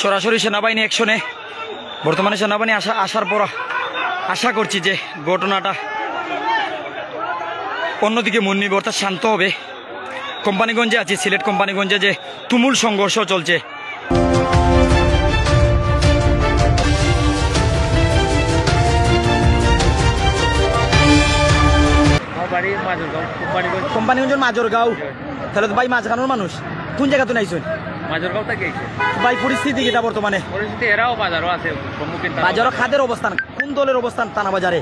সরাসরি সেনাবাহিনী অ্যাকশনে। বর্তমানে সেনাবাহিনী আসার পর আশা করছি যে ঘটনাটা অন্যদিকে মন নিবে, অর্থাৎ শান্ত হবে। কোম্পানিগঞ্জে আছি, সিলেট কোম্পানিগঞ্জে যে তুমুল সংঘর্ষ চলছে। কোম্পানিগঞ্জের মাজরগাঁও। তাহলে তো ভাই মাঝখানোর মানুষ কোন জায়গা তো নাইছেন? ভাই পরিস্থিতি কিটা বর্তমানে? বাজারও খাদের অবস্থান, কোন দলের অবস্থান? থানা বাজারে,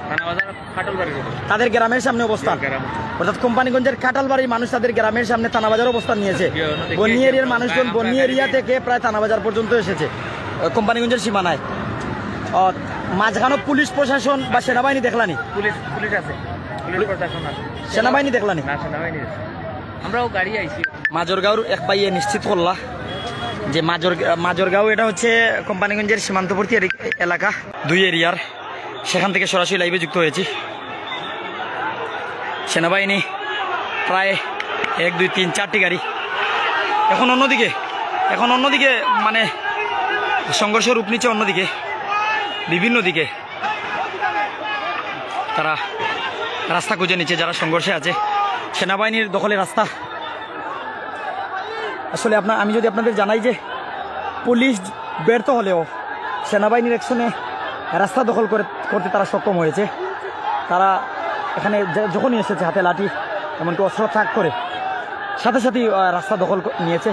তাদের গ্রামের সামনে অবস্থান, অর্থাৎ কোম্পানিগঞ্জের কাঁঠালবাড়ির মানুষ তাদের গ্রামের সামনে থানা বাজার অবস্থান নিয়েছে। বন্যী এরিয়ার মানুষজন বন্যী এরিয়া থেকে প্রায় থানা বাজার পর্যন্ত এসেছে কোম্পানিগঞ্জের সীমানায়। মাঝখানো পুলিশ প্রশাসন বা সেনাবাহিনী দেখলানি? পুলিশ আছে, সেনাবাহিনী দেখলানি? আমরাও গাড়ি আইছি। মাজরগাঁওর এক পাইয়ে নিশ্চিত করলা যে মাজরগাঁও এটা হচ্ছে কোম্পানিগঞ্জের সীমান্তবর্তী এলাকা, 2 এরিয়ার। সেখান থেকে সরাসরি লাইভে যুক্ত হয়েছি। সেনাবাহিনী প্রায় 1, 2, 3, 4টি গাড়ি। এখন অন্যদিকে মানে সংঘর্ষ রূপ নিচ্ছে। অন্যদিকে বিভিন্ন দিকে তারা রাস্তা খুঁজে নিচ্ছে যারা সংঘর্ষে আছে। সেনাবাহিনীর দখলে রাস্তা। আসলে আমি যদি আপনাদের জানাই যে পুলিশ ব্যর্থ হলেও সেনাবাহিনীর অ্যাকশনে রাস্তা দখল করতে তারা সক্ষম হয়েছে। তারা এখানে যখনই এসেছে হাতে লাঠি এমনকি অস্ত্র ত্যাগ করে সাথে সাথেই রাস্তা দখল নিয়েছে।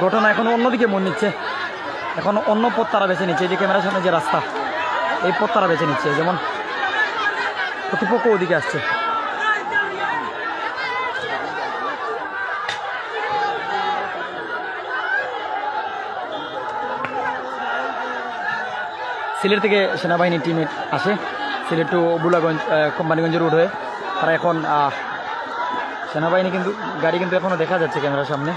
ঘটনা এখন অন্যদিকে মন নিচ্ছে। এখন অন্য পথ তারা বেছে নিচ্ছে। যে ক্যামেরার সামনে যে রাস্তা, এই পথ তারা বেছে নিচ্ছে। যেমন প্রতিপক্ষ ওদিকে আসছে। সিলেট থেকে সেনাবাহিনী টিম আসে, সিলেট টু বুলাগঞ্জ কোম্পানিগঞ্জ রোড হয়ে। তারা এখন সেনাবাহিনী গাড়ি কিন্তু এখনও দেখা যাচ্ছে ক্যামেরার সামনে।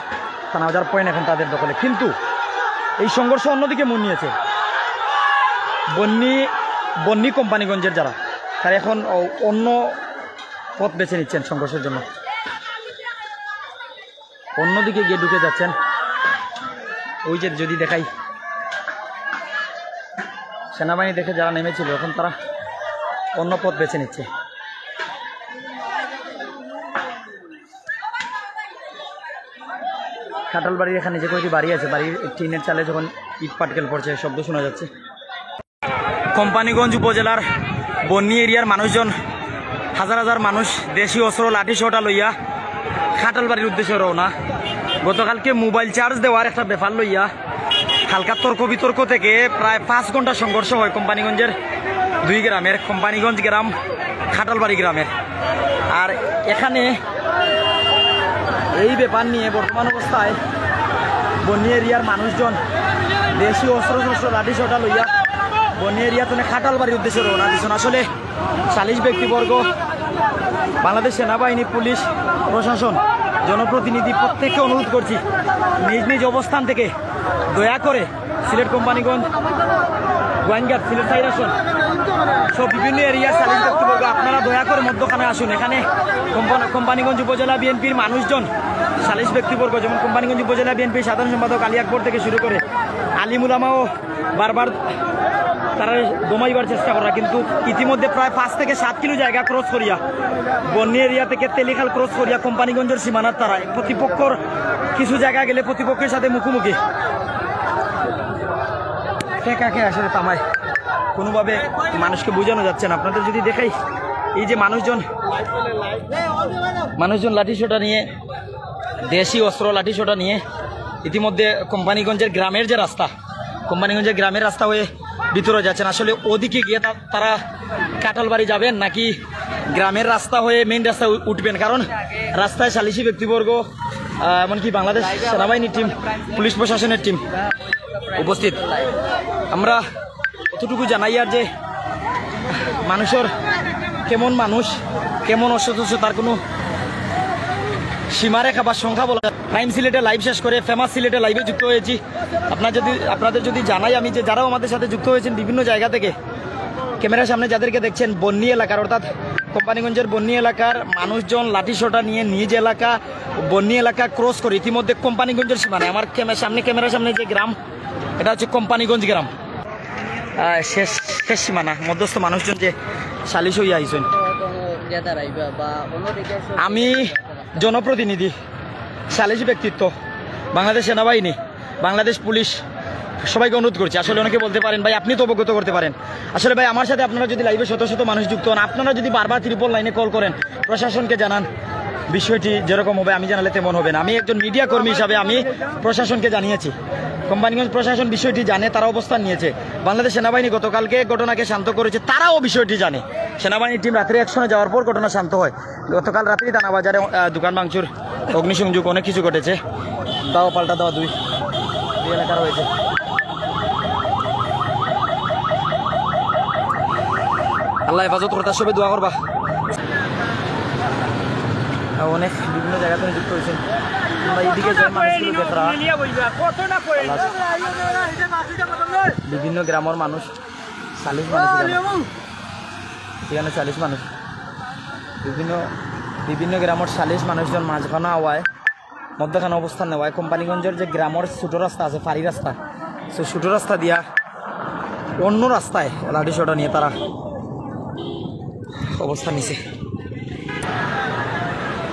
থানা বাজার পয়েন্ট এখন তাদের দখলে। কিন্তু এই সংঘর্ষ অন্যদিকে মন নিয়েছে বন্যী কোম্পানিগঞ্জের যারা, তারা এখন অন্য পথ বেছে নিচ্ছেন সংঘর্ষের জন্য। অন্যদিকে গিয়ে ঢুকে যাচ্ছেন। ওই যে যদি দেখাই, সেনাবাহিনী দেখে যারা নেমেছিল এখন তারা অন্য পথ বেছে নিচ্ছে। কাঁঠালবাড়ির এখানে যে কয়েকটি বাড়ি আছে, বাড়ির টিনের চালে যখন ইট পাটকেল পড়ছে শব্দ শোনা যাচ্ছে। কোম্পানিগঞ্জ উপজেলার বন্যী এরিয়ার মানুষজন, হাজার হাজার মানুষ দেশি অস্ত্র লাঠি সোটা লইয়া কাঁঠালবাড়ির উদ্দেশ্যে রওনা। গতকালকে মোবাইল চার্জ দেওয়ার একটা ব্যাপার লইয়া হালকা তর্ক বিতর্ক থেকে প্রায় 5 ঘন্টা সংঘর্ষ হয় কোম্পানিগঞ্জের 2 গ্রামের, কোম্পানিগঞ্জ গ্রাম, কাঁঠালবাড়ি গ্রামের। আর এখানে এই ব্যাপার নিয়ে বর্তমান অবস্থায় বন্যী এরিয়ার মানুষজন দেশি অস্ত্র লাঠি সোটা লইয়া বন্যী এরিয়া তো কাঁঠালবাড়ির উদ্দেশ্যে রওনা দিচ্ছেন। আসলে 40 ব্যক্তিবর্গ, বাংলাদেশ সেনাবাহিনী, পুলিশ প্রশাসন, জনপ্রতিনিধি প্রত্যেককে অনুরোধ করছি নিজ নিজ অবস্থান থেকে দয়া করে সিলেট কোম্পানিগঞ্জ, গোয়াইনঘাট, সিলেট সাইরাসন সব বিভিন্ন এরিয়ার 40 ব্যক্তিবর্গ আপনারা দয়া করে মধ্যখানে আসুন। এখানে কোম্পানিগঞ্জ উপজেলা বিএনপির মানুষজন 40 ব্যক্তিবর্গ, যেমন কোম্পানিগঞ্জ উপজেলা বিএনপির সাধারণ সম্পাদক আলী আকবর থেকে শুরু করে আলিম উলামাও বারবার তারা দমাইবার চেষ্টা করা, কিন্তু ইতিমধ্যে প্রায় 5 থেকে 7 কিলো জায়গা ক্রস করিয়া বন্যী এরিয়া থেকে তেলিখাল ক্রস করিয়া কোম্পানিগঞ্জের সীমানার তারা প্রতিপক্ষর কিছু জায়গা গেলে প্রতিপক্ষের সাথে মুখোমুখি কাকে আসলে তামায় কোনোভাবে মানুষকে বোঝানো যাচ্ছে না। আপনাদের যদি দেখাই, এই যে মানুষজন লাঠিসোঁটা নিয়ে, দেশি অস্ত্র লাঠিসোঁটা নিয়ে ইতিমধ্যে কোম্পানিগঞ্জের গ্রামের যে রাস্তা, কোম্পানিগঞ্জের গ্রামের রাস্তা হয়ে ভিতরে যাচ্ছেন। আসলে ওদিকে গিয়ে তারা কাঁঠালবাড়ি যাবেন নাকি গ্রামের রাস্তা হয়ে মেইন রাস্তায় উঠবেন? কারণ রাস্তায় 40 ব্যক্তিবর্গ, এমনকি বাংলাদেশ সেনাবাহিনীর টিম, পুলিশ প্রশাসনের টিম উপস্থিত। আমরা এতটুকু জানাই আর যে মানুষের কেমন মানুষ, কেমন অসুস্থ তার কোনো সীমারেখা বা সংখ্যা বলা যায়। প্রাইম সিলেটে লাইভ শেষ করে ফেমাস সিলেটে লাইভে যুক্ত হয়েছি। আপনাদের যদি জানাই আমি যে যারাও আমাদের সাথে যুক্ত হয়েছেন বিভিন্ন জায়গা থেকে, ক্যামেরার সামনে যাদেরকে দেখছেন বন্নি এলাকার অর্থাৎ কোম্পানিগঞ্জের বন্নি এলাকার মানুষজন লাঠিসোঁটা নিয়ে নিজ এলাকা বন্নি এলাকা ক্রস করে ইতিমধ্যে কোম্পানিগঞ্জের সীমানায় আমার ক্যামেরার সামনে যে গ্রাম এটা হচ্ছে কোম্পানিগঞ্জ গ্রাম শেষ শেষ সীমানা মধ্যস্থ মানুষজন যে সালিশ হইয়া আইছেন। আমি জনপ্রতিনিধি সালিশ ব্যক্তিত্ব বাংলাদেশ সেনাবাহিনী বাংলাদেশ পুলিশ সবাইকে অনুরোধ করছি। আসলে অনেকে বলতে পারেন ভাই আপনি তো অবগত করতে পারেন। আসলে ভাই আমার সাথে আপনারা যদি লাইভে শত শত মানুষ যুক্ত হন, আপনারা যদি বারবার ত্রিপল লাইনে কল করেন প্রশাসনকে জানান, বিষয়টি যেরকম হবে আমি জানালে তেমন হবে না। আমি একজন মিডিয়া কর্মী হিসাবে আমি প্রশাসনকে জানিয়েছি, কোম্পানিগঞ্জ প্রশাসন বিষয়টি জানে, তারা অবস্থান নিয়েছে। বাংলাদেশ সেনাবাহিনী গতকালকে ঘটনাকে শান্ত করেছে, তারাও বিষয়টি জানে। সেনাবাহিনীর টিম রাত্রে অ্যাকশনে যাওয়ার পর ঘটনা শান্ত হয়। গতকাল রাত্রি থানাবাজারে দোকান ভাঙচুর অগ্নিসংযোগ অনেক কিছু ঘটেছে, দাও পাল্টা দাও দুই এলাকা রয়েছে। আল্লাহ হেফাজত করতে সবে দোয়া করবা। অনেক বিভিন্ন জায়গা থেকে যুক্ত হয়েছেন। বিভিন্ন গ্রামের মানুষ 40 মানুষ এখানে 40 মানুষ বিভিন্ন গ্রামের 40 মানুষজন মাঝখানে আওয়ায় মধ্যখানে অবস্থান নেওয়ায় কোম্পানিগঞ্জের যে গ্রামের ছোটো রাস্তা আছে ফাঁড়ি রাস্তা, সে ছোটো রাস্তা দিয়া অন্য রাস্তায় লাঠিসোঁটা নিয়ে তারা অবস্থান নিচ্ছে।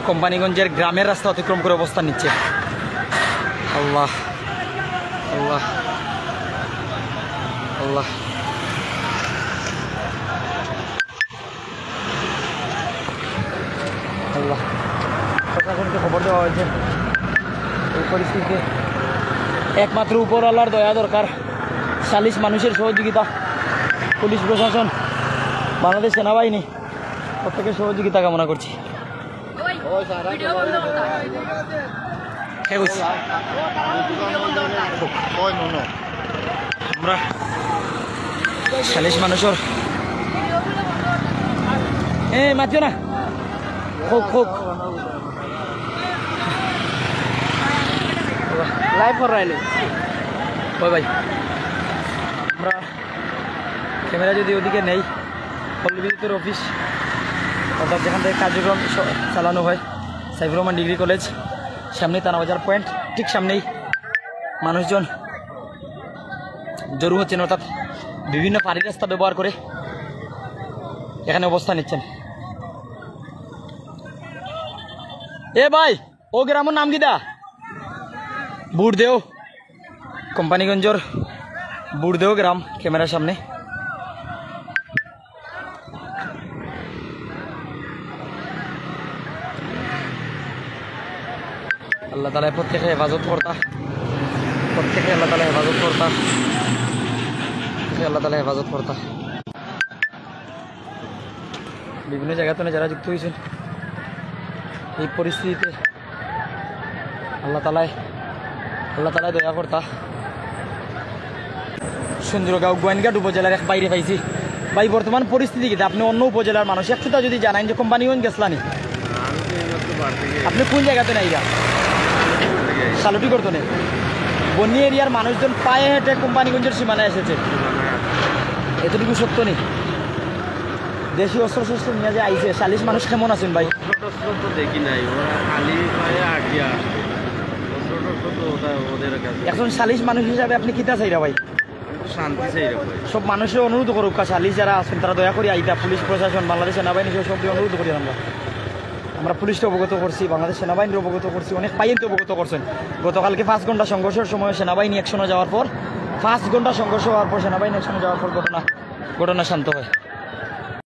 কোম্পানিগঞ্জের গ্রামের রাস্তা অতিক্রম করে অবস্থান নিচ্ছে। আল্লাহ আল্লাহ আল্লাহ আল্লাহ প্রশাসনকে খবর দেওয়া হয়েছে। এই পরিস্থিতিতে একমাত্র উপরওয়ালার দয়া দরকার, 40 মানুষের সহযোগিতা, পুলিশ প্রশাসন বাংলাদেশ সেনাবাহিনী প্রত্যেকের সহযোগিতা কামনা করছি। আমরা 40 মানুষের মাতিও না হোক হোক লাইভ কর রাইলে ওই ভাই আমরা ক্যামেরা যদি ওদিকে নেই পল্লী বিদ্যুতের অফিস অর্থাৎ যেখান থেকে কার্যক্রম চালানো হয় সাইফুর রহমান ডিগ্রি কলেজ সামনে থানাবাজার পয়েন্ট ঠিক সামনেই মানুষজন জড়ো হচ্ছেন, অর্থাৎ বিভিন্ন পাড়ি রাস্তা ব্যবহার করে এখানে অবস্থান নিচ্ছেন। এ ভাই ও গ্রামের নাম কিটা? বুড়দেও, কোম্পানিগঞ্জের বুড়দেও গ্রাম ক্যামেরার সামনে। আল্লাহ তালা প্রত্যেকে হেফাজত করতা, প্রত্যেকে আল্লাহ তালা হেফাজত করতা, আল্লাহ তালা হেফাজত করতা। বিভিন্ন জায়গা থেকে যারা যুক্ত হয়েছেন এই পরিস্থিতিতে আল্লাহ তালায় দয়া করতা। সুন্দরগাঁও গোয়েনঘাট উপজেলার এক বাইরে পাইছি। ভাই বর্তমান পরিস্থিতি কিন্তু আপনি অন্য উপজেলার মানুষ একটুটা যদি জানান যে কোম্পানিগঞ্জ গেছলানি, আপনি কোন জায়গাতে নাই? সালুটি করতো নেই। বন্যী এরিয়ার মানুষজন পায়ে হেঁটে কোম্পানিগঞ্জের সীমানায় এসেছে, এতটুকু সত্য নেই। দেশি অস্ত্র শস্ত্র নিয়ে যে আইছে 40 মানুষ কেমন আছেন ভাই? দেখি নাই, এখন 40 মানুষ হিসাবে আপনি কিতা চাইরা ভাই? শান্তি চাইরা। সব মানুষের অনুরোধ করুক 40 যারা আছেন তারা দয়া করে আইতা, পুলিশ প্রশাসন বাংলাদেশ সেনাবাহিনী সব অনুরোধ করি। আমরা পুলিশকে অবগত করছি, বাংলাদেশ সেনাবাহিনীর অবগত করছি, অনেক পাইয়েনকে অবগত করছেন। গতকালকে 5 ঘন্টা সংঘর্ষের সময় সেনাবাহিনী অ্যাকশনে যাওয়ার পর 5 ঘন্টা সংঘর্ষ হওয়ার পর সেনাবাহিনী অ্যাকশনে যাওয়ার পর ঘটনা শান্ত হয়।